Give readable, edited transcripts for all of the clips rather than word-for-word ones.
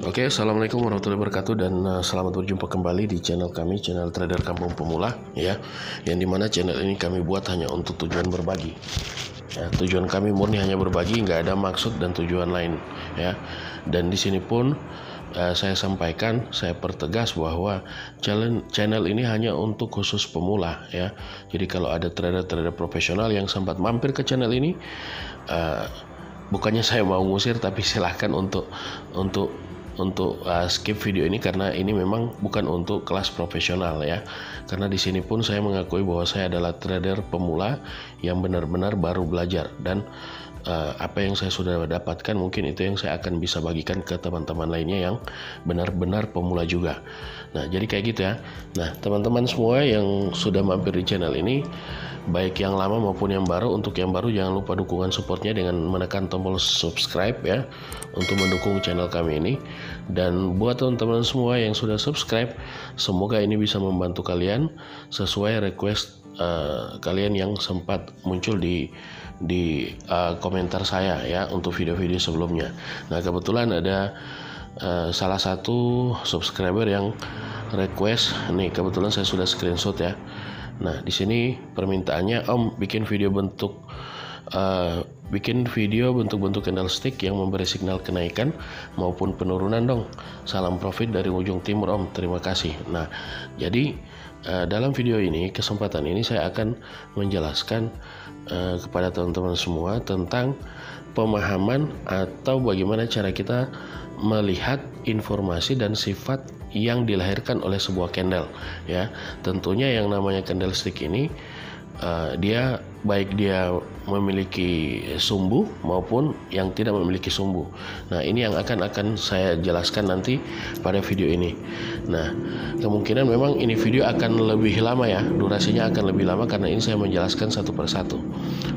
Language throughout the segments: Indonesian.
Oke, assalamualaikum warahmatullahi wabarakatuh dan selamat berjumpa kembali di channel kami, channel Trader Kampung Pemula, ya. Yang dimana channel ini kami buat hanya untuk tujuan berbagi. Ya, tujuan kami murni hanya berbagi, nggak ada maksud dan tujuan lain, ya. Dan di sini pun saya sampaikan, saya pertegas bahwa channel ini hanya untuk khusus pemula, ya. Jadi kalau ada trader-trader profesional yang sempat mampir ke channel ini, bukannya saya mau ngusir, tapi silahkan untuk skip video ini karena ini memang bukan untuk kelas profesional, ya. Karena di sini pun saya mengakui bahwa saya adalah trader pemula yang benar-benar baru belajar, dan apa yang saya sudah dapatkan mungkin itu yang saya akan bisa bagikan ke teman-teman lainnya yang benar-benar pemula juga. Nah, jadi kayak gitu ya. Nah, teman-teman semua yang sudah mampir di channel ini, baik yang lama maupun yang baru, untuk yang baru jangan lupa dukungan supportnya dengan menekan tombol subscribe, ya, untuk mendukung channel kami ini. Dan buat teman-teman semua yang sudah subscribe, semoga ini bisa membantu kalian sesuai request kalian yang sempat muncul di komentar saya, ya, untuk video-video sebelumnya. Nah, kebetulan ada salah satu subscriber yang request nih, kebetulan saya sudah screenshot, ya. Nah, di sini permintaannya, Om, bikin video bentuk-bentuk candlestick yang memberi signal kenaikan maupun penurunan dong. Salam profit dari ujung timur, Om. Terima kasih. Nah, jadi dalam video ini, kesempatan ini saya akan menjelaskan kepada teman-teman semua tentang pemahaman atau bagaimana cara kita melihat informasi dan sifat yang dilahirkan oleh sebuah candle, ya. Tentunya yang namanya candlestick ini dia baik dia memiliki sumbu maupun yang tidak memiliki sumbu. Nah, ini yang akan saya jelaskan nanti pada video ini. Nah, kemungkinan memang ini video akan lebih lama, ya, durasinya akan lebih lama karena ini saya menjelaskan satu persatu.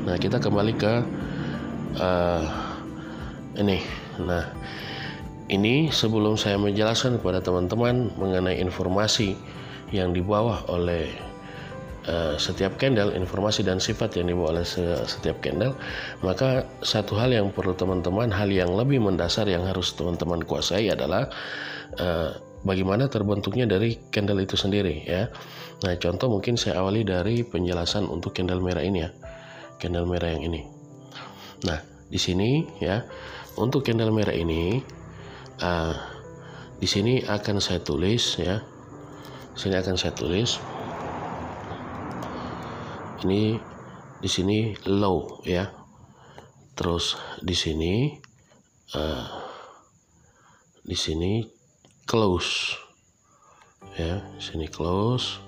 Nah, kita kembali ke ini. Nah, ini sebelum saya menjelaskan kepada teman-teman mengenai informasi yang dibawa oleh setiap candle, informasi dan sifat yang dibawa oleh setiap candle, maka satu hal yang perlu teman-teman, hal yang lebih mendasar yang harus teman-teman kuasai adalah bagaimana terbentuknya dari candle itu sendiri, ya. Nah, contoh mungkin saya awali dari penjelasan untuk candle merah ini, ya, candle merah yang ini. Nah, di sini, ya, untuk candle merah ini, di sini akan saya tulis, ya. Sini akan saya tulis. Ini di sini low, ya. Terus di sini close, ya. Sini close.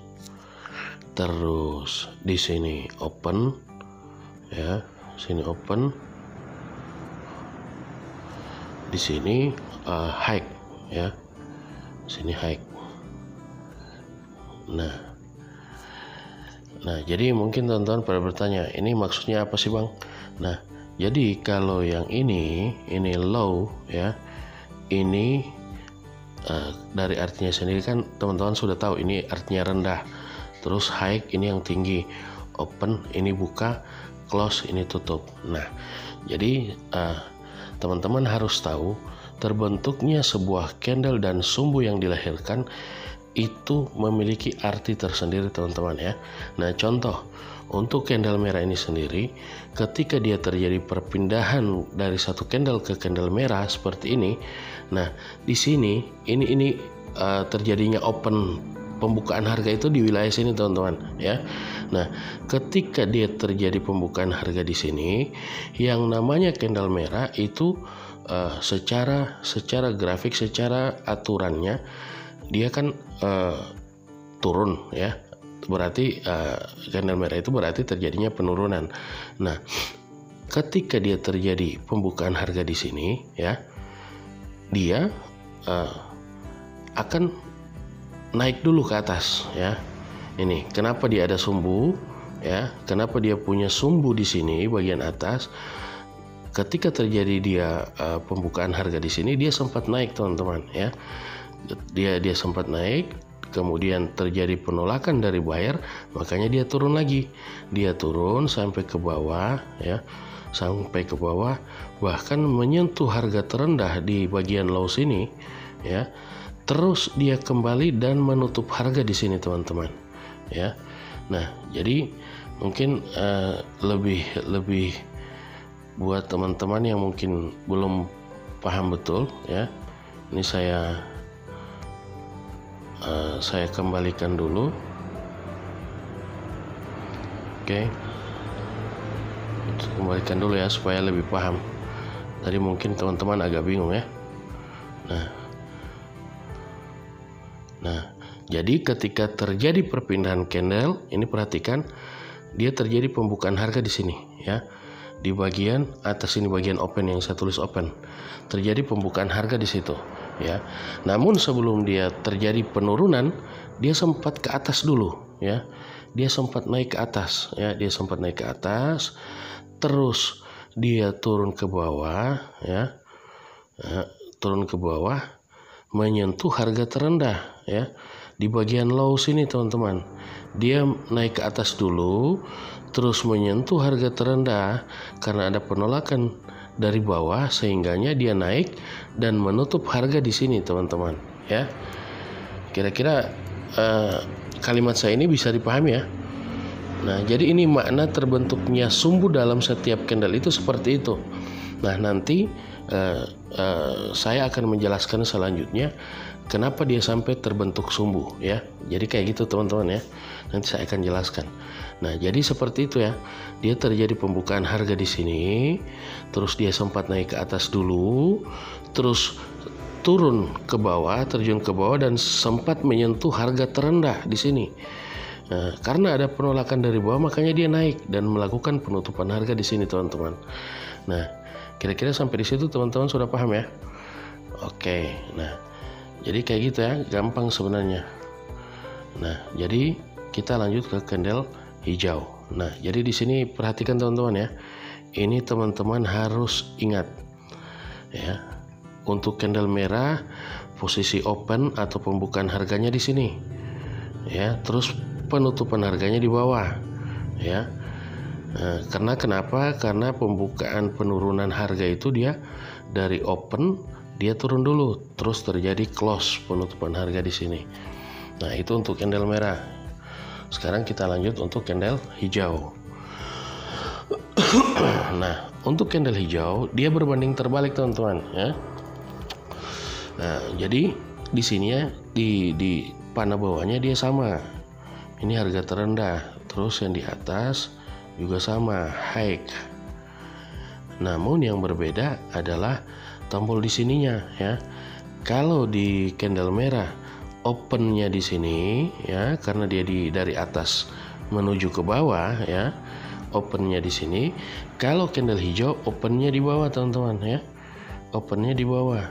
Terus di sini open, ya. Sini open. Di sini high, ya. Sini high. Nah, jadi mungkin teman-teman pada bertanya, ini maksudnya apa sih, Bang? Nah, jadi kalau yang ini low, ya, ini dari artinya sendiri kan teman-teman sudah tahu ini artinya rendah. Terus high ini yang tinggi, open ini buka, close ini tutup. Nah, jadi teman-teman harus tahu terbentuknya sebuah candle dan sumbu yang dilahirkan itu memiliki arti tersendiri, teman-teman, ya. Nah, contoh untuk candle merah ini sendiri, ketika dia terjadi perpindahan dari satu candle ke candle merah seperti ini, nah, di sini ini terjadinya open, pembukaan harga itu di wilayah sini, teman-teman, ya. Nah, ketika dia terjadi pembukaan harga di sini, yang namanya candle merah itu secara grafik, secara aturannya dia kan turun, ya. Berarti candle merah itu berarti terjadinya penurunan. Nah, ketika dia terjadi pembukaan harga di sini, ya, dia akan naik dulu ke atas, ya. Ini kenapa dia ada sumbu, ya. Kenapa dia punya sumbu di sini bagian atas? Ketika terjadi dia pembukaan harga di sini, dia sempat naik, teman-teman, ya. Dia sempat naik, kemudian terjadi penolakan dari buyer, makanya dia turun lagi. Dia turun sampai ke bawah, ya. sampai ke bawah, bahkan menyentuh harga terendah di bagian low sini, ya. Terus dia kembali dan menutup harga di sini, teman-teman, ya. Nah, jadi mungkin lebih buat teman-teman yang mungkin belum paham betul, ya. Ini saya kembalikan dulu. Oke. Kembalikan dulu ya supaya lebih paham. Tadi mungkin teman-teman agak bingung ya. Nah, jadi ketika terjadi perpindahan candle, ini perhatikan dia terjadi pembukaan harga di sini, ya. Di bagian atas ini, bagian open yang saya tulis open, terjadi pembukaan harga di situ, ya. Namun sebelum dia terjadi penurunan, dia sempat ke atas dulu, ya. Dia sempat naik ke atas, ya. Dia sempat naik ke atas, terus dia turun ke bawah, ya. Turun ke bawah, menyentuh harga terendah, ya. Di bagian low sini, teman-teman, dia naik ke atas dulu, terus menyentuh harga terendah karena ada penolakan dari bawah, sehingganya dia naik dan menutup harga di sini, teman-teman, ya. Kira-kira kalimat saya ini bisa dipahami ya. Nah, jadi ini makna terbentuknya sumbu dalam setiap candle itu seperti itu. Nah, nanti saya akan menjelaskan selanjutnya kenapa dia sampai terbentuk sumbu, ya. Jadi kayak gitu, teman-teman, ya. Nanti saya akan jelaskan. Nah, jadi seperti itu ya. Dia terjadi pembukaan harga di sini, terus dia sempat naik ke atas dulu, terus turun ke bawah, terjun ke bawah dan sempat menyentuh harga terendah di sini. Nah, karena ada penolakan dari bawah, makanya dia naik dan melakukan penutupan harga di sini, teman-teman. Nah, kira-kira sampai di situ teman-teman sudah paham ya? Oke. Nah, jadi kayak gitu ya, gampang sebenarnya. Nah, jadi kita lanjut ke candle hijau. Nah, jadi di sini perhatikan teman-teman ya. Ini teman-teman harus ingat ya. Untuk candle merah, posisi open atau pembukaan harganya di sini. Ya, terus penutupan harganya di bawah. Ya. Nah, karena kenapa? Karena pembukaan penurunan harga itu dia dari open dia turun dulu, terus terjadi close penutupan harga di sini. Nah, itu untuk candle merah. Sekarang kita lanjut untuk candle hijau. Nah, untuk candle hijau dia berbanding terbalik, teman-teman, ya. Nah, jadi di sini ya di panah bawahnya dia sama. Ini harga terendah, terus yang di atas juga sama, high. Namun yang berbeda adalah tombol di sininya ya. Kalau di candle merah opennya di sini ya, karena dia dari atas menuju ke bawah ya, opennya di sini. Kalau candle hijau opennya di bawah, teman-teman ya, opennya di bawah.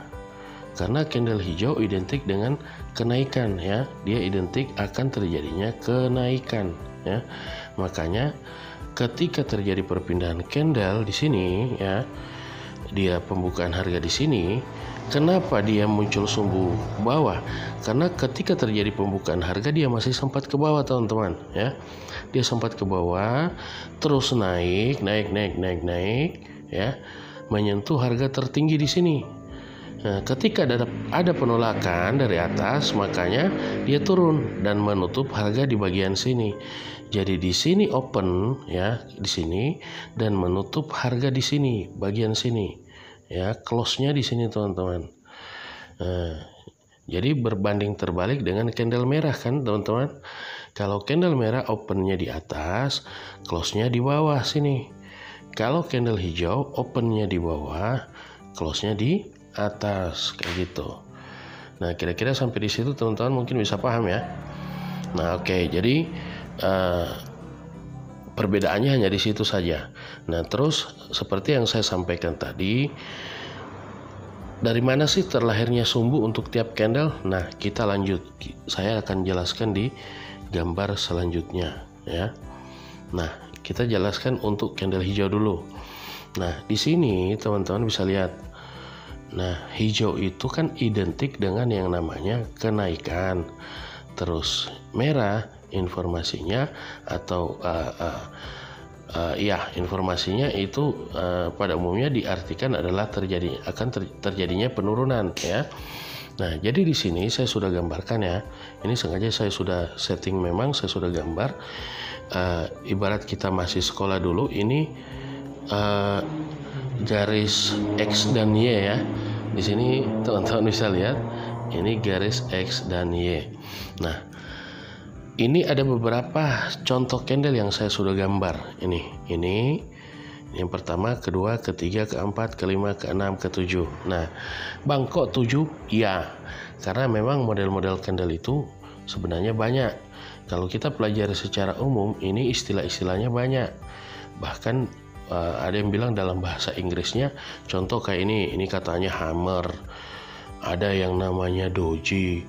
Karena candle hijau identik dengan kenaikan ya, dia identik akan terjadinya kenaikan ya. Makanya ketika terjadi perpindahan candle di sini ya, dia pembukaan harga di sini. Kenapa dia muncul sumbu bawah? Karena ketika terjadi pembukaan harga dia masih sempat ke bawah, teman-teman ya. Dia sempat ke bawah, terus naik ya, menyentuh harga tertinggi di sini. Nah, ketika ada penolakan dari atas, makanya dia turun dan menutup harga di bagian sini. Jadi di sini open ya, di sini, dan menutup harga di sini, bagian sini. Ya, close-nya di sini, teman-teman. Nah, jadi berbanding terbalik dengan candle merah kan, teman-teman. Kalau candle merah opennya di atas, close-nya di bawah sini. Kalau candle hijau opennya di bawah, close-nya di atas, kayak gitu. Nah, kira-kira sampai di situ teman-teman mungkin bisa paham ya. Nah, oke. Jadi perbedaannya hanya di situ saja. Nah, terus seperti yang saya sampaikan tadi, dari mana sih terlahirnya sumbu untuk tiap candle? Nah, kita lanjut. Saya akan jelaskan di gambar selanjutnya ya. Nah, kita jelaskan untuk candle hijau dulu. Nah, di sini teman-teman bisa lihat. Nah, hijau itu kan identik dengan yang namanya kenaikan. Terus merah informasinya atau Ya, informasinya itu pada umumnya diartikan adalah terjadinya penurunan ya. Nah, jadi di sini saya sudah gambarkan ya. Ini sengaja saya sudah setting, memang saya sudah gambar. Ibarat kita masih sekolah dulu, ini garis X dan Y ya. Di sini teman-teman bisa lihat, ini garis X dan Y. Nah, ini ada beberapa contoh candle yang saya sudah gambar. Ini yang pertama, kedua, ketiga, keempat, kelima, keenam, ketujuh. Nah, Bang, kok 7? Ya, karena memang model-model candle itu sebenarnya banyak. Kalau kita pelajari secara umum, ini istilah-istilahnya banyak. Bahkan ada yang bilang dalam bahasa Inggrisnya, contoh kayak ini katanya hammer, ada yang namanya doji,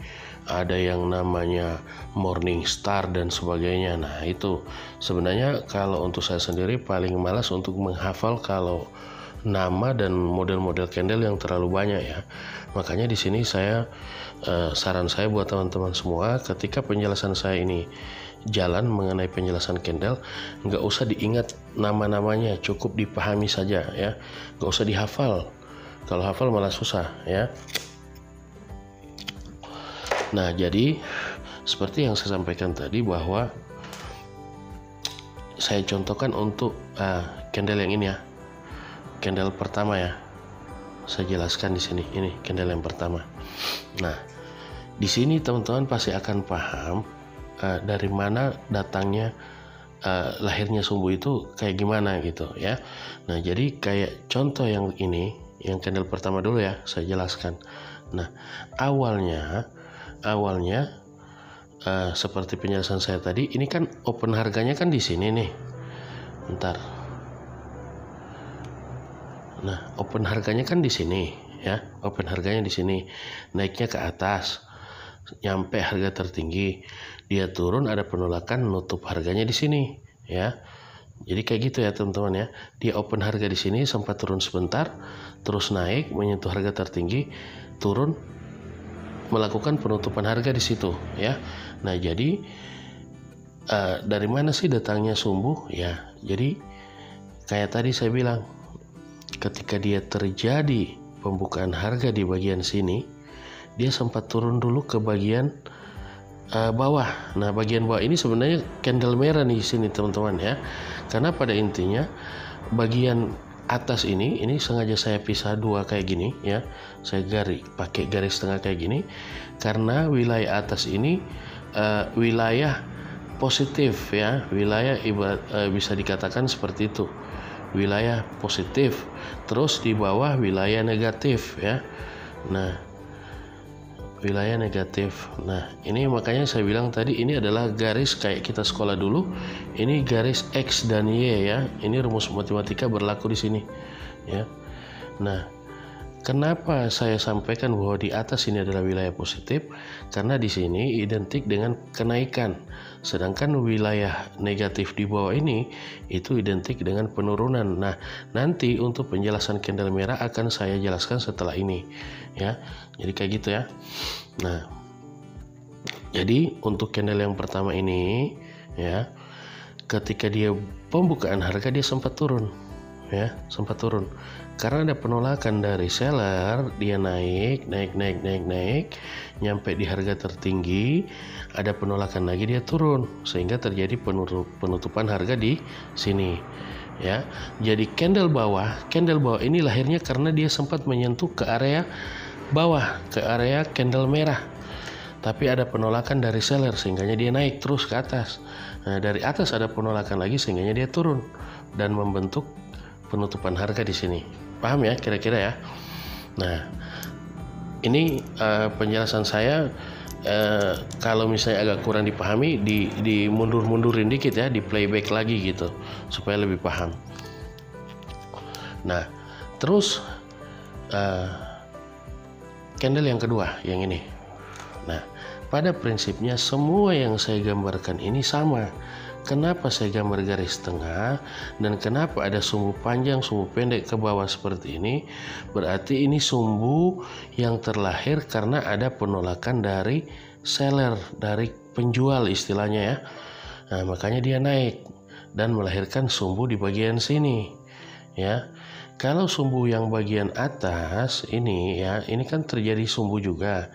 ada yang namanya morning star dan sebagainya. Nah, itu sebenarnya kalau untuk saya sendiri paling malas untuk menghafal kalau nama dan model-model candle yang terlalu banyak ya. Makanya di sini saya saran saya buat teman-teman semua, ketika penjelasan saya ini jalan mengenai penjelasan candle, nggak usah diingat nama-namanya, cukup dipahami saja ya, nggak usah dihafal. Kalau hafal malah susah ya. Nah, jadi seperti yang saya sampaikan tadi, bahwa saya contohkan untuk candle yang ini ya, candle pertama ya, saya jelaskan di sini. Ini candle yang pertama. Nah, di sini teman-teman pasti akan paham dari mana datangnya lahirnya sumbu itu kayak gimana gitu ya. Nah, jadi kayak contoh yang ini, yang candle pertama dulu ya, saya jelaskan. Nah, awalnya seperti penjelasan saya tadi, ini kan open harganya kan di sini nih. Bentar. Nah, open harganya kan di sini ya. Open harganya di sini. Naiknya ke atas, nyampe harga tertinggi. Dia turun, ada penolakan, nutup harganya di sini ya. Jadi kayak gitu ya teman-teman ya. Dia open harga di sini, sempat turun sebentar, terus naik menyentuh harga tertinggi, turun, melakukan penutupan harga di situ ya. Nah, jadi dari mana sih datangnya sumbu ya? Jadi kayak tadi saya bilang, ketika dia terjadi pembukaan harga di bagian sini, dia sempat turun dulu ke bagian bawah. Nah, bagian bawah ini sebenarnya candle merah nih di sini teman-teman ya. Karena pada intinya bagian atas ini sengaja saya pisah dua kayak gini ya. Saya pakai garis tengah kayak gini karena wilayah atas ini wilayah positif ya, wilayah bisa dikatakan seperti itu, wilayah positif. Terus di bawah wilayah negatif ya. Nah, wilayah negatif. Nah, ini makanya saya bilang tadi, ini adalah garis kayak kita sekolah dulu. Ini garis X dan Y ya. Ini rumus matematika berlaku di sini ya. Nah, kenapa saya sampaikan bahwa di atas ini adalah wilayah positif? Karena di sini identik dengan kenaikan, sedangkan wilayah negatif di bawah ini itu identik dengan penurunan. Nah, nanti untuk penjelasan candle merah akan saya jelaskan setelah ini ya. Jadi kayak gitu ya. Nah, jadi untuk candle yang pertama ini ya, ketika dia pembukaan harga dia sempat turun ya, sempat turun karena ada penolakan dari seller. Dia naik, nyampe di harga tertinggi, ada penolakan lagi, dia turun, sehingga terjadi penutupan harga di sini ya. Jadi candle bawah ini lahirnya karena dia sempat menyentuh ke area bawah, ke area candle merah, tapi ada penolakan dari seller sehingganya dia naik terus ke atas. Nah, dari atas ada penolakan lagi sehingganya dia turun dan membentuk penutupan harga di sini. Paham ya kira-kira ya? Nah, ini penjelasan saya. Kalau misalnya agak kurang dipahami, di mundurin dikit ya, di playback lagi gitu supaya lebih paham. Nah, terus candle yang kedua, yang ini. Nah, pada prinsipnya semua yang saya gambarkan ini sama. Kenapa saya gambar garis tengah dan kenapa ada sumbu panjang, sumbu pendek ke bawah seperti ini? Berarti ini sumbu yang terlahir karena ada penolakan dari seller, dari penjual istilahnya ya. Nah, makanya dia naik. dan melahirkan sumbu di bagian sini, ya. Kalau sumbu yang bagian atas ini, ya, ini kan terjadi sumbu juga.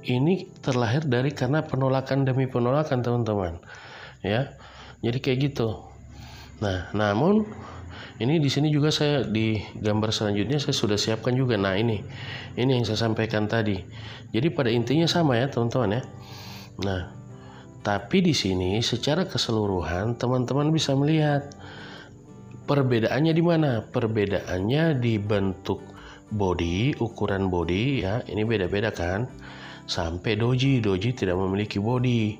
Ini terlahir dari karena penolakan demi penolakan, teman-teman, ya. Jadi kayak gitu. Nah, namun ini di sini juga saya di gambar selanjutnya saya sudah siapkan juga. Nah, ini yang saya sampaikan tadi. Jadi pada intinya sama ya, teman-teman ya. Nah, tapi di sini secara keseluruhan teman-teman bisa melihat perbedaannya di mana? Perbedaannya di bentuk body, ukuran body ya. Ini beda-beda kan? Sampai doji tidak memiliki body.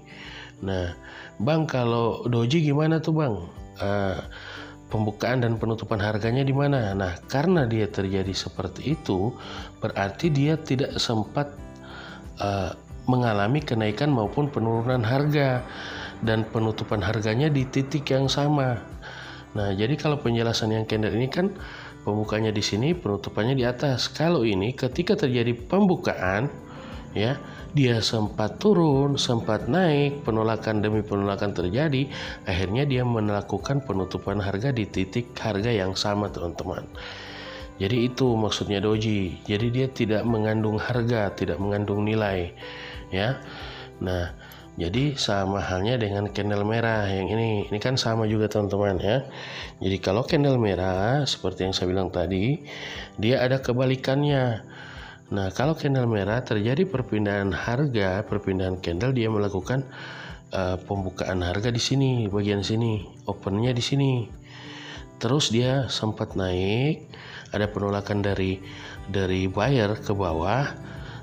Nah, Bang, kalau doji gimana tuh, Bang? Pembukaan dan penutupan harganya di mana? Nah, karena dia terjadi seperti itu, berarti dia tidak sempat mengalami kenaikan maupun penurunan harga, dan penutupan harganya di titik yang sama. Nah, jadi kalau penjelasan yang candle ini kan pembukanya di sini, penutupannya di atas. Kalau ini ketika terjadi pembukaan, ya, dia sempat turun, sempat naik, penolakan demi penolakan terjadi, akhirnya dia melakukan penutupan harga di titik harga yang sama, teman-teman. Jadi itu maksudnya doji. Jadi dia tidak mengandung harga, tidak mengandung nilai, ya. Nah, jadi sama halnya dengan candle merah yang ini kan sama juga, teman-teman ya. Jadi kalau candle merah seperti yang saya bilang tadi, dia ada kebalikannya. Nah, kalau candle merah terjadi perpindahan harga, perpindahan candle, dia melakukan pembukaan harga di sini, bagian sini, opennya di sini. Terus dia sempat naik, ada penolakan dari buyer ke bawah,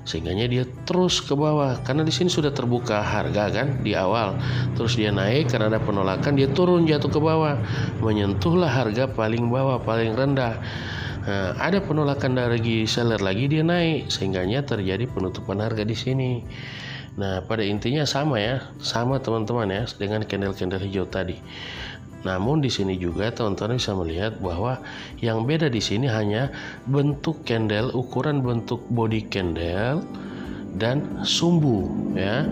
sehingganya dia terus ke bawah karena di sini sudah terbuka harga kan di awal. Terus dia naik karena ada penolakan, dia turun jatuh ke bawah, menyentuhlah harga paling bawah, paling rendah. Nah, ada penolakan dari seller lagi, dia naik, sehingganya terjadi penutupan harga di sini. Nah, pada intinya sama ya, sama teman-teman ya dengan candle-candle hijau tadi. Namun di sini juga teman-teman bisa melihat bahwa yang beda di sini hanya bentuk candle, ukuran bentuk body candle dan sumbu ya.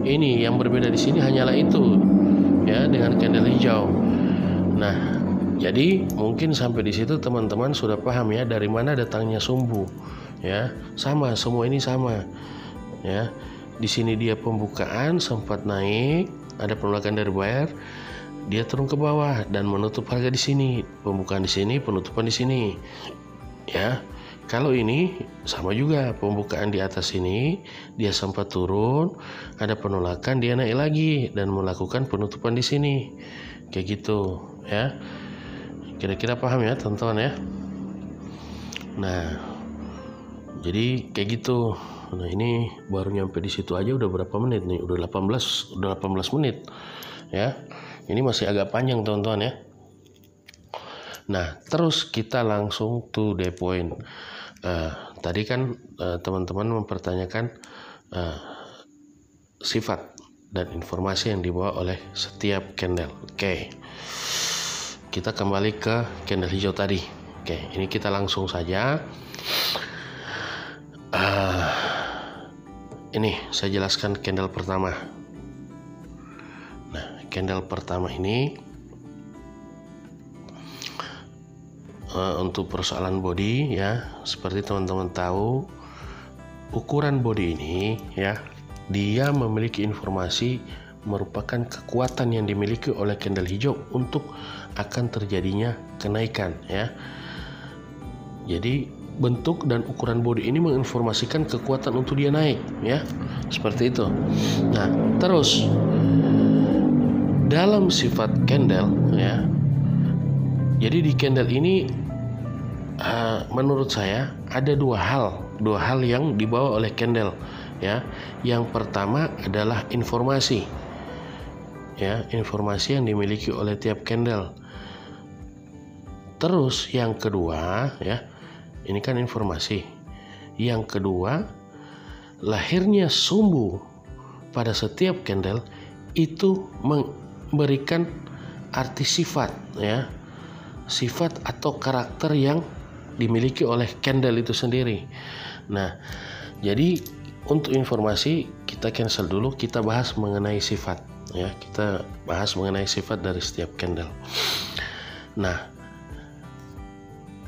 Ini yang berbeda di sini hanyalah itu ya dengan candle hijau. Nah, jadi mungkin sampai di situ teman-teman sudah paham ya dari mana datangnya sumbu ya. Sama, semua ini sama ya. Di sini dia pembukaan sempat naik, ada penolakan dari buyer, dia turun ke bawah dan menutup harga di sini, pembukaan di sini, penutupan di sini ya. Kalau ini sama juga, pembukaan di atas sini, dia sempat turun, ada penolakan, dia naik lagi dan melakukan penutupan di sini, kayak gitu ya. Kira-kira paham ya teman-teman ya. Nah, jadi kayak gitu. Nah, ini baru nyampe di situ aja udah berapa menit nih? Udah 18 menit ya. Ini masih agak panjang teman-teman ya. Nah, terus kita langsung to the point. Tadi kan teman-teman mempertanyakan sifat dan informasi yang dibawa oleh setiap candle. Oke. Kita kembali ke candle hijau tadi. Oke, ini kita langsung saja. Ini saya jelaskan candle pertama. Nah, candle pertama ini untuk persoalan body ya, seperti teman-teman tahu, ukuran body ini ya, dia memiliki informasi merupakan kekuatan yang dimiliki oleh candle hijau untuk akan terjadinya kenaikan ya. Jadi bentuk dan ukuran body ini menginformasikan kekuatan untuk dia naik ya, seperti itu. Nah, terus dalam sifat candle ya, jadi di candle ini menurut saya ada dua hal yang dibawa oleh candle ya. Yang pertama adalah informasi ya, informasi yang dimiliki oleh tiap candle. Terus yang kedua ya, ini kan informasi. Yang kedua, lahirnya sumbu pada setiap candle itu memberikan arti sifat ya, sifat atau karakter yang dimiliki oleh candle itu sendiri. Nah, jadi untuk informasi kita cancel dulu, kita bahas mengenai sifat ya. Kita bahas mengenai sifat dari setiap candle. Nah,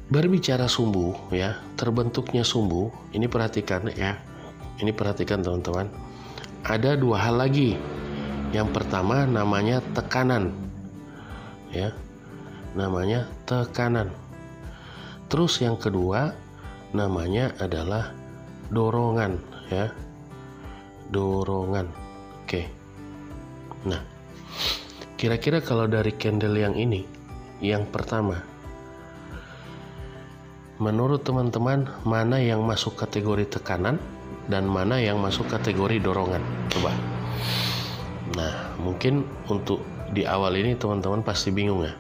berbicara sumbu ya, terbentuknya sumbu, ini perhatikan ya. Ini perhatikan teman-teman. Ada dua hal lagi. Yang pertama namanya tekanan. Ya. Namanya tekanan. Terus yang kedua namanya adalah dorongan ya. Dorongan. Oke. Nah, kira-kira kalau dari candle yang ini, yang pertama, menurut teman-teman mana yang masuk kategori tekanan dan mana yang masuk kategori dorongan? Coba. Nah, mungkin untuk di awal ini teman-teman pasti bingung ya.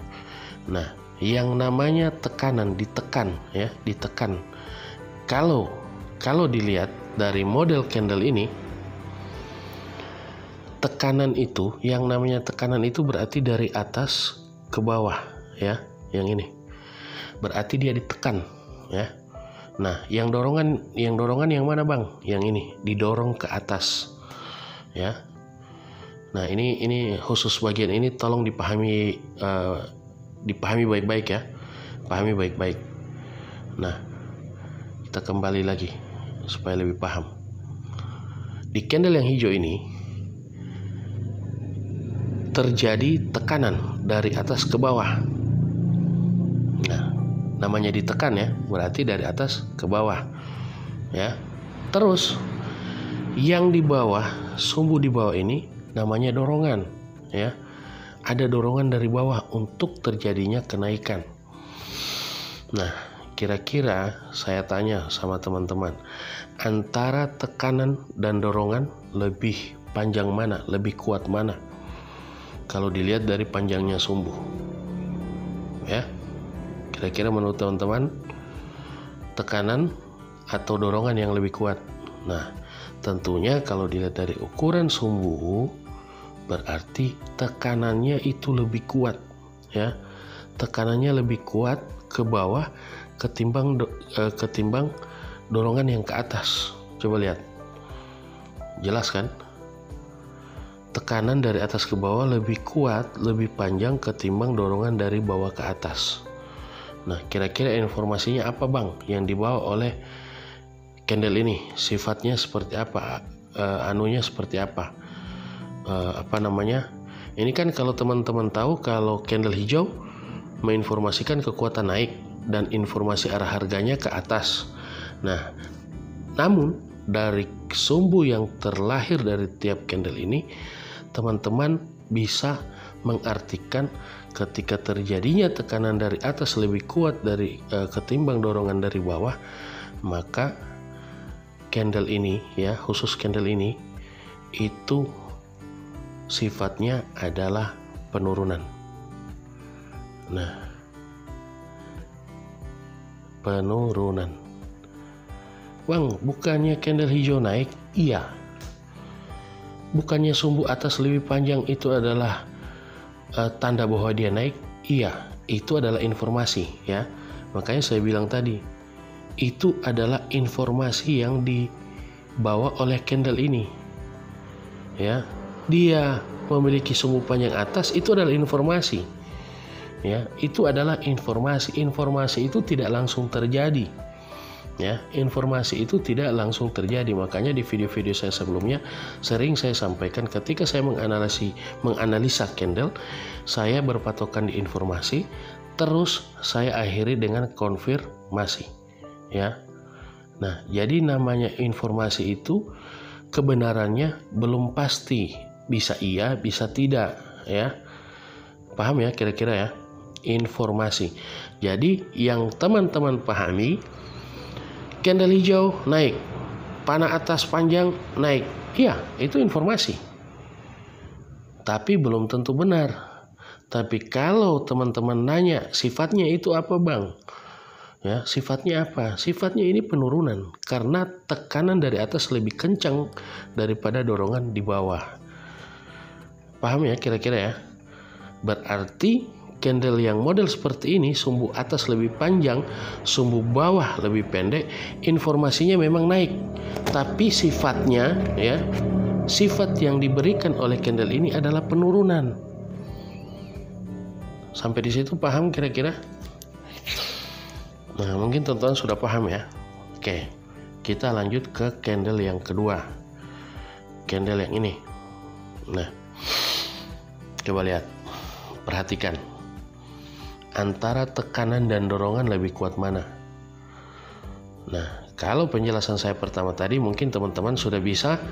Nah, yang namanya tekanan, ditekan ya, ditekan. Kalau dilihat dari model candle ini, tekanan itu, yang namanya tekanan itu berarti dari atas ke bawah ya, yang ini. Berarti dia ditekan ya. Nah, yang dorongan yang mana Bang? Yang ini, didorong ke atas ya. Nah, ini khusus bagian ini tolong dipahami baik-baik ya. Pahami baik-baik. Nah, kita kembali lagi supaya lebih paham. Di candle yang hijau ini terjadi tekanan dari atas ke bawah. Nah, namanya ditekan ya, berarti dari atas ke bawah ya. Terus yang di bawah, sumbu di bawah ini namanya dorongan ya. Ada dorongan dari bawah untuk terjadinya kenaikan. Nah, kira-kira saya tanya sama teman-teman, antara tekanan dan dorongan lebih panjang mana, lebih kuat mana? Kalau dilihat dari panjangnya sumbu ya. Kira-kira menurut teman-teman, tekanan atau dorongan yang lebih kuat? Nah, tentunya kalau dilihat dari ukuran sumbu, berarti tekanannya itu lebih kuat ya. Tekanannya lebih kuat ke bawah ketimbang dorongan yang ke atas. Coba lihat. Jelas kan? Tekanan dari atas ke bawah lebih kuat, lebih panjang ketimbang dorongan dari bawah ke atas. Nah, kira-kira informasinya apa Bang yang dibawa oleh candle ini? Sifatnya seperti apa? Anunya seperti apa? Ini kan kalau teman-teman tahu, kalau candle hijau menginformasikan kekuatan naik dan informasi arah harganya ke atas. Nah, namun dari sumbu yang terlahir dari tiap candle ini, teman-teman bisa mengartikan ketika terjadinya tekanan dari atas lebih kuat dari ketimbang dorongan dari bawah, maka candle ini ya, khusus candle ini itu sifatnya adalah penurunan. Nah, penurunan. Bang, bukannya candle hijau naik? Iya. Bukannya sumbu atas lebih panjang itu adalah tanda bahwa dia naik? Iya, itu adalah informasi ya. Makanya saya bilang tadi, itu adalah informasi yang dibawa oleh candle ini. Ya. Dia memiliki sumbu panjang atas, itu adalah informasi ya. Itu adalah informasi itu tidak langsung terjadi ya. Informasi itu tidak langsung terjadi. Makanya di video-video saya sebelumnya sering saya sampaikan, ketika saya menganalisa candle, saya berpatokan di informasi, terus saya akhiri dengan konfirmasi ya. Nah, jadi namanya informasi itu kebenarannya belum pasti, bisa iya, bisa tidak ya. Paham ya kira-kira ya? Informasi. Jadi yang teman-teman pahami, candle hijau naik, panah atas panjang naik, iya, itu informasi. Tapi belum tentu benar. Tapi kalau teman-teman nanya, sifatnya itu apa Bang? Ya, sifatnya apa? Sifatnya ini penurunan karena tekanan dari atas lebih kencang daripada dorongan di bawah. Paham ya kira-kira ya? Berarti candle yang model seperti ini, sumbu atas lebih panjang, sumbu bawah lebih pendek, informasinya memang naik, tapi sifatnya ya, sifat yang diberikan oleh candle ini adalah penurunan. Sampai di situ paham kira-kira? Nah, mungkin teman-teman sudah paham ya. Oke, kita lanjut ke candle yang kedua. Candle yang ini. Nah, coba lihat, perhatikan. Antara tekanan dan dorongan lebih kuat mana? Nah, kalau penjelasan saya pertama tadi, mungkin teman-teman sudah bisa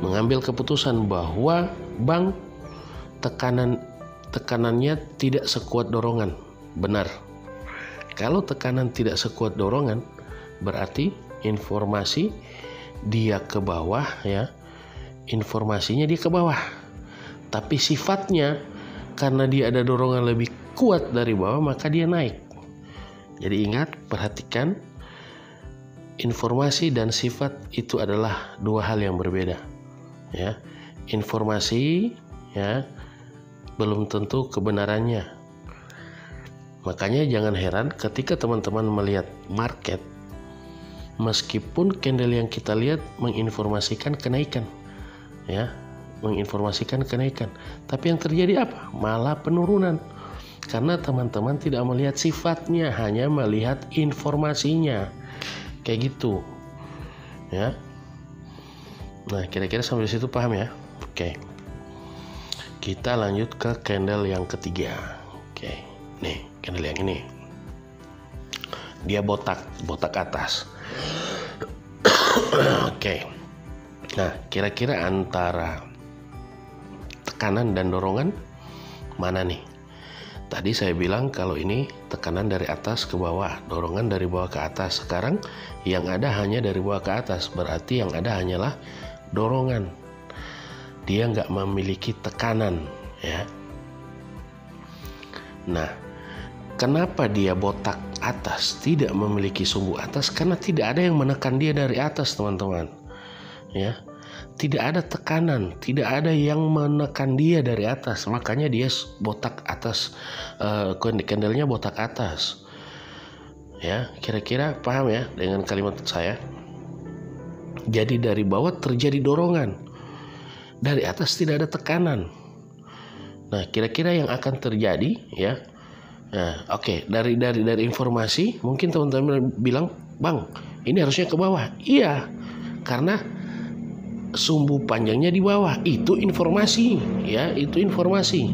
mengambil keputusan bahwa bank tekanannya tidak sekuat dorongan. Benar. Kalau tekanan tidak sekuat dorongan, berarti informasi dia ke bawah ya. Informasinya dia ke bawah. Tapi sifatnya karena dia ada dorongan lebih kuat dari bawah, maka dia naik. Jadi ingat, perhatikan, informasi dan sifat itu adalah dua hal yang berbeda. Ya, informasi ya belum tentu kebenarannya. Makanya jangan heran ketika teman-teman melihat market, meskipun candle yang kita lihat menginformasikan kenaikan, ya, menginformasikan kenaikan, tapi yang terjadi apa? Malah penurunan. Karena teman-teman tidak melihat sifatnya, hanya melihat informasinya. Kayak gitu. Ya. Nah, kira-kira sampai situ paham ya? Oke. Kita lanjut ke candle yang ketiga. Oke. Nih, candle yang ini. Dia botak atas. Oke. Nah, kira-kira antara tekanan dan dorongan mana nih? Tadi saya bilang kalau ini tekanan dari atas ke bawah, dorongan dari bawah ke atas. Sekarang yang ada hanya dari bawah ke atas, berarti yang ada hanyalah dorongan. Dia nggak memiliki tekanan, ya. Nah, kenapa dia botak atas, tidak memiliki sumbu atas? Karena tidak ada yang menekan dia dari atas, teman-teman. Ya. Tidak ada tekanan, tidak ada yang menekan dia dari atas, makanya dia botak atas, candlenya botak atas. Ya, kira-kira paham ya dengan kalimat saya? Jadi dari bawah terjadi dorongan, dari atas tidak ada tekanan. Nah, kira-kira yang akan terjadi ya. Nah, oke, dari informasi mungkin teman-teman bilang, "Bang, ini harusnya ke bawah." Iya, karena sumbu panjangnya di bawah, itu informasi ya, itu informasi.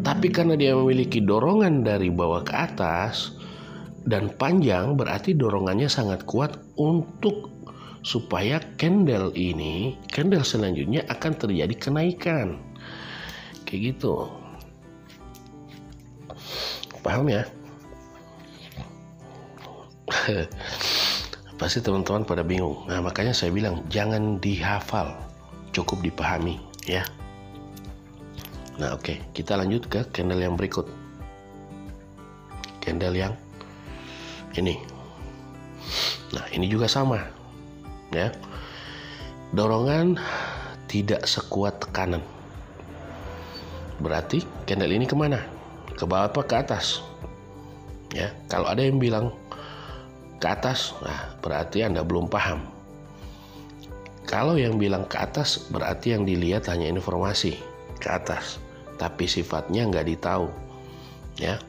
Tapi karena dia memiliki dorongan dari bawah ke atas dan panjang, berarti dorongannya sangat kuat untuk supaya candle selanjutnya akan terjadi kenaikan. Kayak gitu. Paham ya? Pasti teman-teman pada bingung. Nah, makanya saya bilang jangan dihafal, cukup dipahami ya. Nah, oke, kita lanjut ke candle yang berikut. Candle yang ini. Nah, ini juga sama ya. Dorongan tidak sekuat tekanan. Berarti candle ini kemana? Ke bawah apa ke atas? Ya, kalau ada yang bilang ke atas, nah berarti Anda belum paham. Kalau yang bilang ke atas, berarti yang dilihat hanya informasi ke atas, tapi sifatnya nggak ditahu. Ya,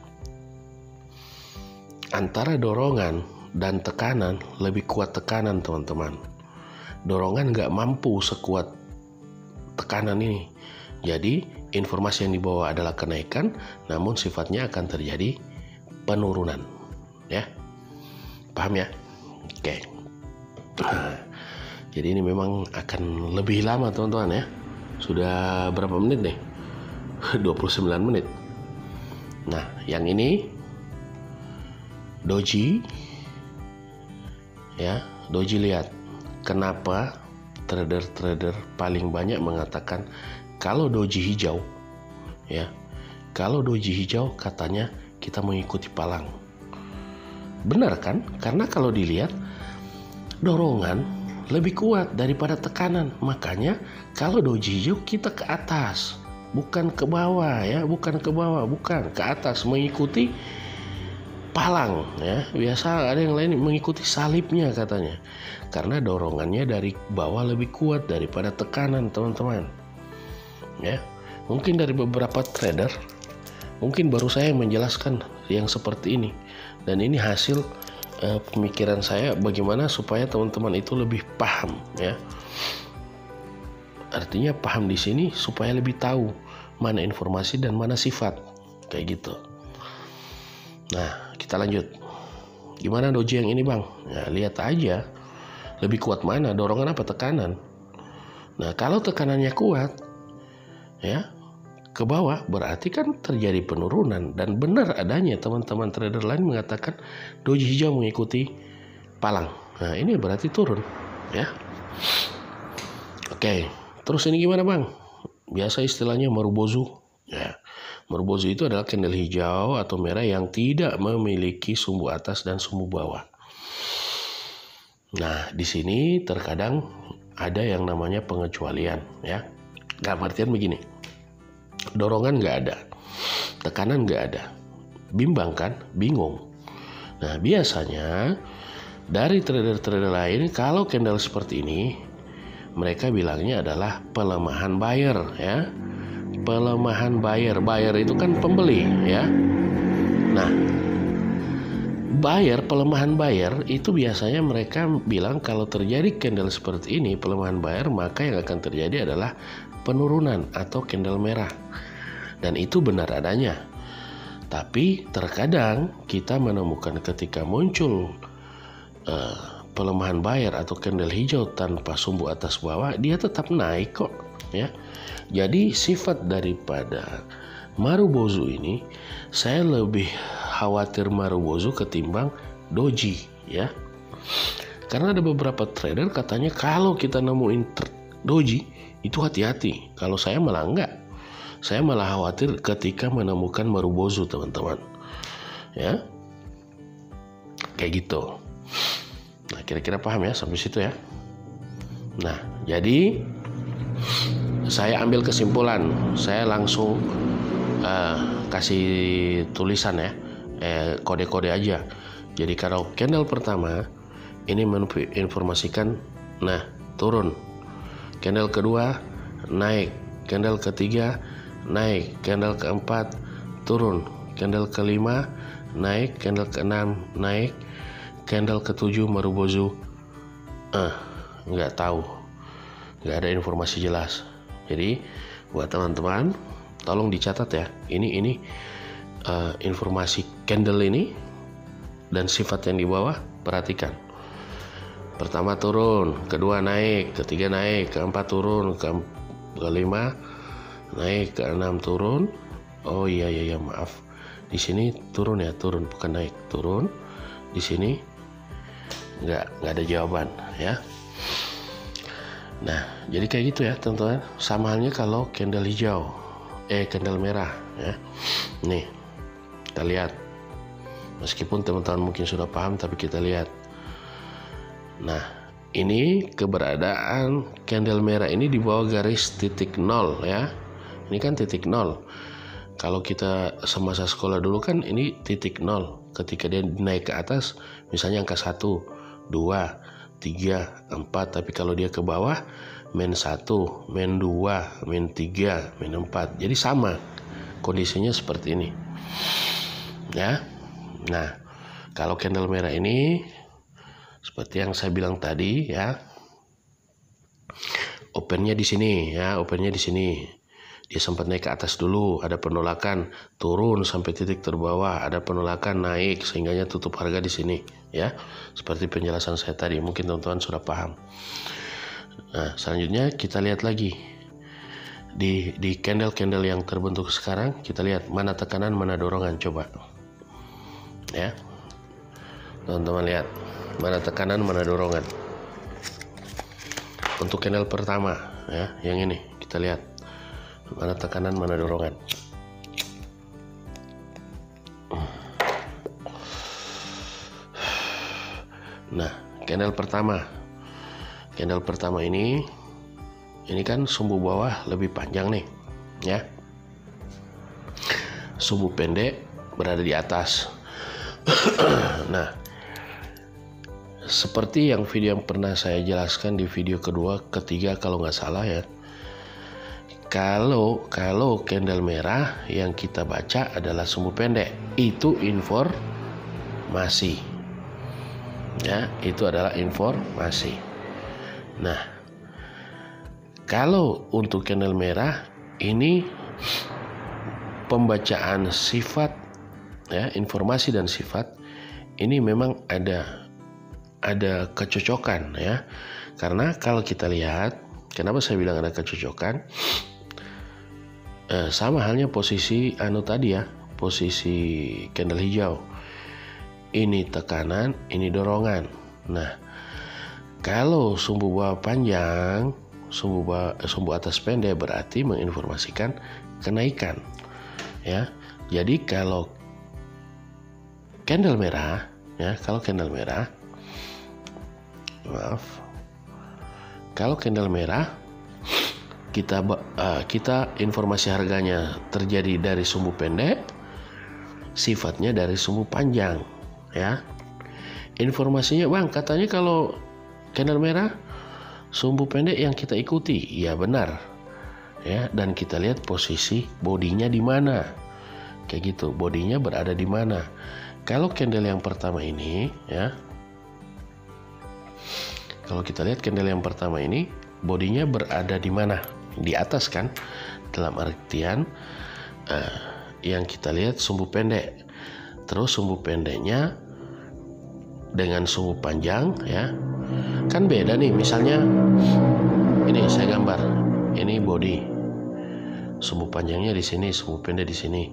antara dorongan dan tekanan lebih kuat tekanan, teman-teman. Dorongan nggak mampu sekuat tekanan ini. Jadi informasi yang dibawa adalah kenaikan, namun sifatnya akan terjadi penurunan. Ya. Paham ya? Oke. Jadi ini memang akan lebih lama, teman-teman ya. Sudah berapa menit nih? 29 menit. Nah, yang ini doji. Ya, doji, lihat. Kenapa trader-trader paling banyak mengatakan kalau doji hijau, ya. Kalau doji hijau katanya kita mengikuti palang. Benar kan? Karena kalau dilihat dorongan lebih kuat daripada tekanan. Makanya kalau doji hijau kita ke atas, bukan ke bawah ya, bukan ke bawah, bukan ke atas, mengikuti palang ya. Biasa ada yang lain mengikuti salibnya katanya, karena dorongannya dari bawah lebih kuat daripada tekanan, teman-teman. Ya, mungkin dari beberapa trader, mungkin baru saya yang menjelaskan yang seperti ini, dan ini hasil pemikiran saya bagaimana supaya teman-teman itu lebih paham ya. Artinya paham di sini supaya lebih tahu mana informasi dan mana sifat, kayak gitu. Nah, kita lanjut. Gimana doji yang ini, Bang? Nah, lihat aja lebih kuat mana, dorongan apa tekanan. Nah, kalau tekanannya kuat ya ke bawah, berarti kan terjadi penurunan, dan benar adanya teman-teman trader lain mengatakan doji hijau mengikuti palang. Nah, ini berarti turun ya. Oke, terus ini gimana, Bang? Biasa istilahnya marubozu ya. Marubozu itu adalah candle hijau atau merah yang tidak memiliki sumbu atas dan sumbu bawah. Nah, di sini terkadang ada yang namanya pengecualian ya. Dalam artian begini, dorongan nggak ada, tekanan nggak ada, bimbang kan? Bingung. Nah, biasanya dari trader-trader lain kalau candle seperti ini, mereka bilangnya adalah pelemahan buyer ya. Pelemahan buyer itu kan pembeli ya. Nah, pelemahan buyer itu biasanya mereka bilang kalau terjadi candle seperti ini, pelemahan buyer, maka yang akan terjadi adalah penurunan atau candle merah. Dan itu benar adanya. Tapi terkadang kita menemukan ketika muncul pelemahan buyer atau candle hijau tanpa sumbu atas bawah, dia tetap naik kok ya. Jadi sifat daripada marubozu ini, saya lebih khawatir marubozu ketimbang doji ya. Karena ada beberapa trader katanya kalau kita nemuin doji itu hati-hati. Kalau saya malah enggak. Saya malah khawatir ketika menemukan marubozu, teman-teman. Ya. Kayak gitu. Nah, kira-kira paham ya sampai situ ya. Nah, jadi saya ambil kesimpulan, saya langsung kasih tulisan ya, kode-kode aja. Jadi kalau candle pertama ini menginformasikan, nah turun. Candle kedua naik, candle ketiga naik, candle keempat turun, candle kelima naik, candle keenam naik, candle ketujuh marubozu nggak tahu, nggak ada informasi jelas. Jadi buat teman-teman tolong dicatat ya, ini informasi candle ini dan sifat yang di bawah, perhatikan. Pertama turun, kedua naik, ketiga naik, keempat turun, kelima naik, keenam turun. Oh iya maaf, di sini turun ya, turun bukan naik, turun. Di sini nggak ada jawaban ya. Nah, jadi kayak gitu ya teman-teman. Sama halnya kalau candle hijau, candle merah ya. Nih, kita lihat. Meskipun teman-teman mungkin sudah paham, tapi kita lihat. Nah, ini keberadaan candle merah ini di bawah garis titik nol ya. Ini kan titik nol. Kalau kita semasa sekolah dulu kan ini titik nol. Ketika dia naik ke atas, misalnya angka 1, 2, 3, 4, tapi kalau dia ke bawah min 1, min 2, min 3, min 4. Jadi sama kondisinya seperti ini ya. Nah, kalau candle merah ini seperti yang saya bilang tadi ya, opennya di sini ya, opennya di sini. Dia sempat naik ke atas dulu, ada penolakan, turun sampai titik terbawah, ada penolakan, naik sehingganya tutup harga di sini ya. Seperti penjelasan saya tadi, mungkin teman-teman sudah paham. Nah, selanjutnya kita lihat lagi di candle-candle yang terbentuk sekarang, kita lihat mana tekanan, mana dorongan, coba ya. Teman-teman lihat mana tekanan, mana dorongan. Untuk candle pertama ya, yang ini kita lihat mana tekanan, mana dorongan. Nah, candle pertama ini kan sumbu bawah lebih panjang nih ya. Sumbu pendek berada di atas. Nah, seperti yang video yang pernah saya jelaskan di video kedua, ketiga kalau nggak salah ya. Kalau candle merah yang kita baca adalah sumbu pendek, itu informasi. Ya, itu adalah informasi. Nah, kalau untuk candle merah ini pembacaan sifat ya, informasi dan sifat ini memang ada kecocokan ya. Karena kalau kita lihat, kenapa saya bilang ada kecocokan? Sama halnya posisi tadi ya, posisi candle hijau. Ini tekanan, ini dorongan. Nah, kalau sumbu bawah panjang, sumbu atas pendek berarti menginformasikan kenaikan. Ya. Jadi kalau candle merah ya, kalau candle merah kita informasi harganya terjadi dari sumbu pendek, sifatnya dari sumbu panjang ya. Informasinya, Bang, katanya kalau candle merah sumbu pendek yang kita ikuti. Ya benar ya, dan kita lihat posisi bodinya di mana, kayak gitu, bodinya berada di mana. Kalau candle yang pertama ini ya, kalau kita lihat candle yang pertama ini bodinya berada di mana? Di atas kan, dalam artian yang kita lihat sumbu pendek, terus sumbu pendeknya dengan sumbu panjang ya, kan beda nih. Misalnya ini saya gambar, ini body, sumbu panjangnya di sini, sumbu pendek di sini.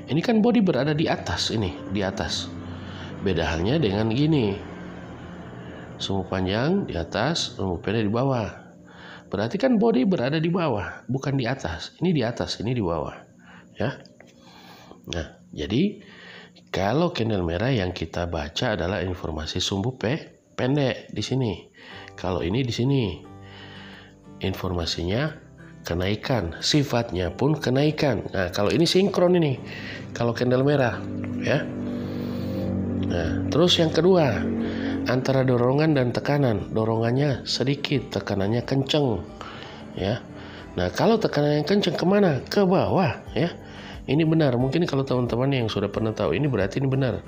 Ini kan body berada di atas, ini di atas. Beda halnya dengan gini, sumbu panjang di atas, sumbu pendek di bawah. Berarti kan body berada di bawah, bukan di atas. Ini di atas, ini di bawah, ya. Nah, jadi kalau candle merah yang kita baca adalah informasi sumbu pendek di sini. Kalau ini di sini, informasinya kenaikan, sifatnya pun kenaikan. Nah, kalau ini sinkron ini, kalau candle merah, ya. Nah, terus yang kedua, antara dorongan dan tekanan, dorongannya sedikit, tekanannya kenceng ya. Nah, kalau tekanannya kenceng kemana? Ke bawah ya. Ini benar, mungkin kalau teman-teman yang sudah pernah tahu ini berarti ini benar,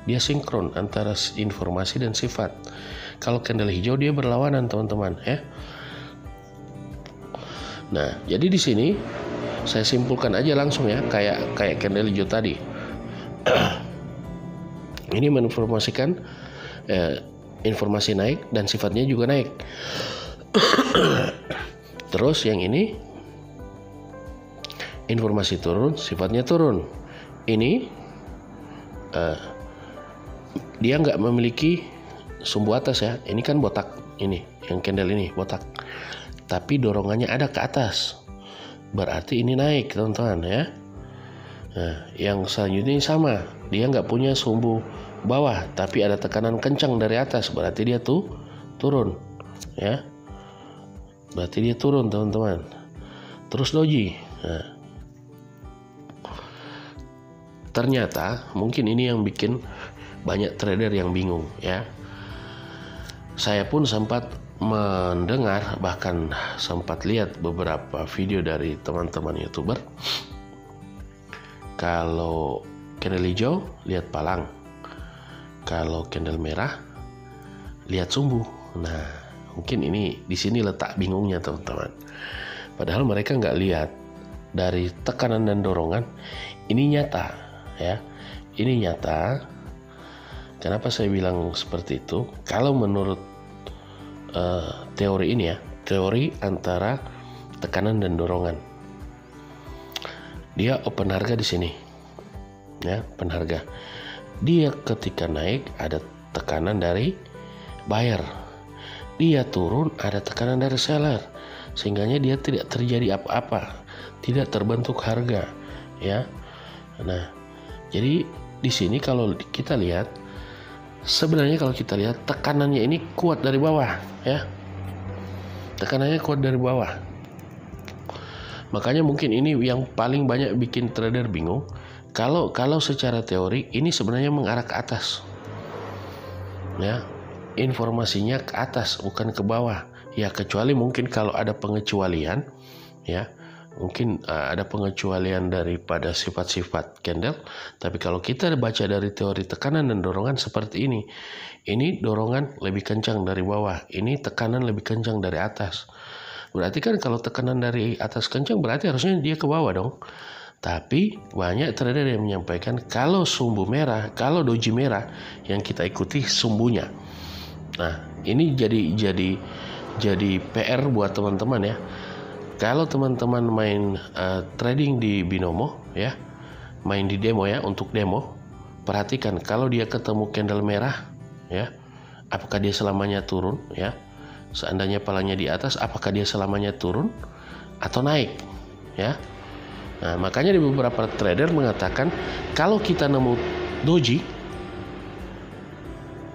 dia sinkron antara informasi dan sifat. Kalau candle hijau dia berlawanan teman-teman ya. Nah, jadi di sini saya simpulkan aja langsung ya, kayak candle hijau tadi. Ini menginformasikan informasi naik dan sifatnya juga naik. Terus yang ini informasi turun, sifatnya turun. Ini dia nggak memiliki sumbu atas ya. Ini kan botak, ini yang candle ini botak. Tapi dorongannya ada ke atas. Berarti ini naik teman-teman ya. Nah, yang selanjutnya sama, dia nggak punya sumbu bawah, tapi ada tekanan kencang dari atas, berarti dia turun, ya. Berarti dia turun teman-teman. Terus doji. Nah, ternyata mungkin ini yang bikin banyak trader yang bingung, ya. Saya pun sempat mendengar, bahkan sempat lihat beberapa video dari teman-teman YouTuber. Kalau candle hijau lihat palang, kalau candle merah lihat sumbu. Nah, mungkin ini di sini letak bingungnya teman-teman. Padahal mereka nggak lihat dari tekanan dan dorongan. Ini nyata, ya. Ini nyata. Kenapa saya bilang seperti itu? Kalau menurut teori ini ya, teori antara tekanan dan dorongan. Dia open harga di sini, ya, open harga. Dia ketika naik ada tekanan dari buyer, dia turun ada tekanan dari seller, sehingganya dia tidak terjadi apa-apa, tidak terbentuk harga, ya. Nah, jadi di sini kalau kita lihat, sebenarnya kalau kita lihat tekanannya ini kuat dari bawah, ya. Tekanannya kuat dari bawah. Makanya mungkin ini yang paling banyak bikin trader bingung. kalau secara teori ini sebenarnya mengarah ke atas. Ya, informasinya ke atas bukan ke bawah. Ya, kecuali mungkin kalau ada pengecualian, ya. Mungkin ada pengecualian daripada sifat-sifat candle, tapi kalau kita baca dari teori tekanan dan dorongan seperti ini dorongan lebih kencang dari bawah, ini tekanan lebih kencang dari atas. Berarti kan kalau tekanan dari atas kencang berarti harusnya dia ke bawah dong. Tapi banyak trader yang menyampaikan kalau sumbu merah, kalau doji merah yang kita ikuti sumbunya. Nah, ini jadi PR buat teman-teman ya. Kalau teman-teman main trading di binomo ya, main di demo ya, untuk demo, perhatikan kalau dia ketemu candle merah ya, apakah dia selamanya turun ya? Seandainya palanya di atas, apakah dia selamanya turun atau naik ya? Nah, makanya di beberapa trader mengatakan kalau kita nemu doji,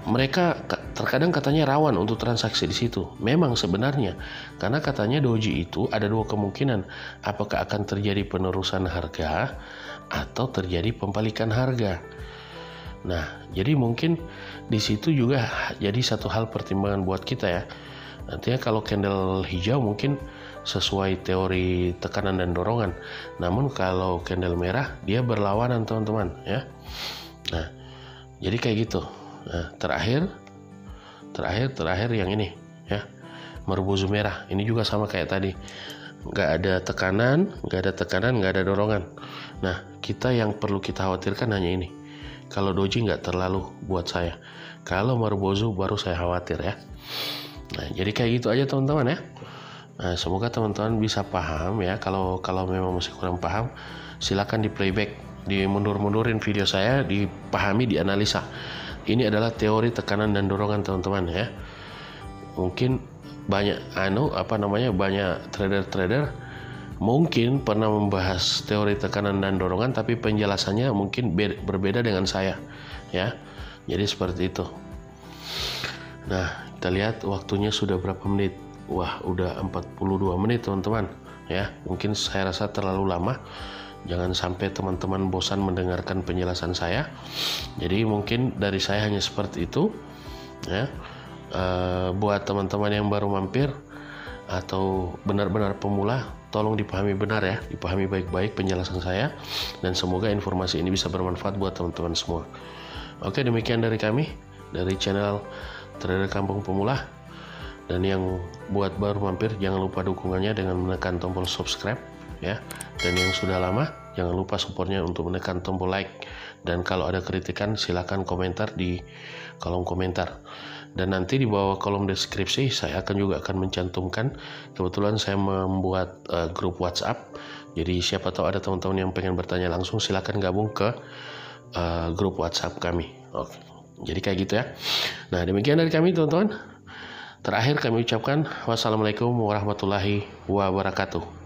mereka terkadang katanya rawan untuk transaksi di situ. Memang sebenarnya, karena katanya doji itu ada dua kemungkinan, apakah akan terjadi penerusan harga atau terjadi pembalikan harga. Nah, jadi mungkin di situ juga jadi satu hal pertimbangan buat kita ya. Nantinya kalau candle hijau mungkin sesuai teori tekanan dan dorongan. Namun kalau candle merah dia berlawanan teman-teman ya. Nah, jadi kayak gitu. Nah, terakhir yang ini ya, Marubozu merah. Ini juga sama kayak tadi. Nggak ada tekanan, nggak ada dorongan. Nah, kita yang perlu kita khawatirkan hanya ini. Kalau doji nggak terlalu buat saya. Kalau Marubozu baru saya khawatir ya. Nah, jadi kayak gitu aja teman-teman ya. Nah, semoga teman-teman bisa paham ya. Kalau memang masih kurang paham, silakan di playback, dimundur-mundurin video saya, dipahami, dianalisa. Ini adalah teori tekanan dan dorongan teman-teman ya. Mungkin banyak banyak trader-trader mungkin pernah membahas teori tekanan dan dorongan, tapi penjelasannya mungkin berbeda dengan saya ya. Jadi seperti itu. Nah, kita lihat waktunya sudah berapa menit. Wah, udah 42 menit teman-teman ya. Mungkin saya rasa terlalu lama. Jangan sampai teman-teman bosan mendengarkan penjelasan saya. Jadi mungkin dari saya hanya seperti itu ya. Buat teman-teman yang baru mampir atau benar-benar pemula, tolong dipahami benar ya, dipahami baik-baik penjelasan saya, dan semoga informasi ini bisa bermanfaat buat teman-teman semua. Oke, demikian dari kami, dari channel Trader Kampung Pemula. Dan yang buat baru mampir, jangan lupa dukungannya dengan menekan tombol subscribe ya. Dan yang sudah lama, jangan lupa supportnya untuk menekan tombol like. Dan kalau ada kritikan, silakan komentar di kolom komentar. Dan nanti di bawah kolom deskripsi saya juga akan mencantumkan, kebetulan saya membuat grup WhatsApp. Jadi siapa tahu ada teman-teman yang pengen bertanya langsung, silakan gabung ke grup WhatsApp kami. Oke. Jadi kayak gitu ya. Nah, demikian dari kami teman-teman. Terakhir kami ucapkan wassalamualaikum warahmatullahi wabarakatuh.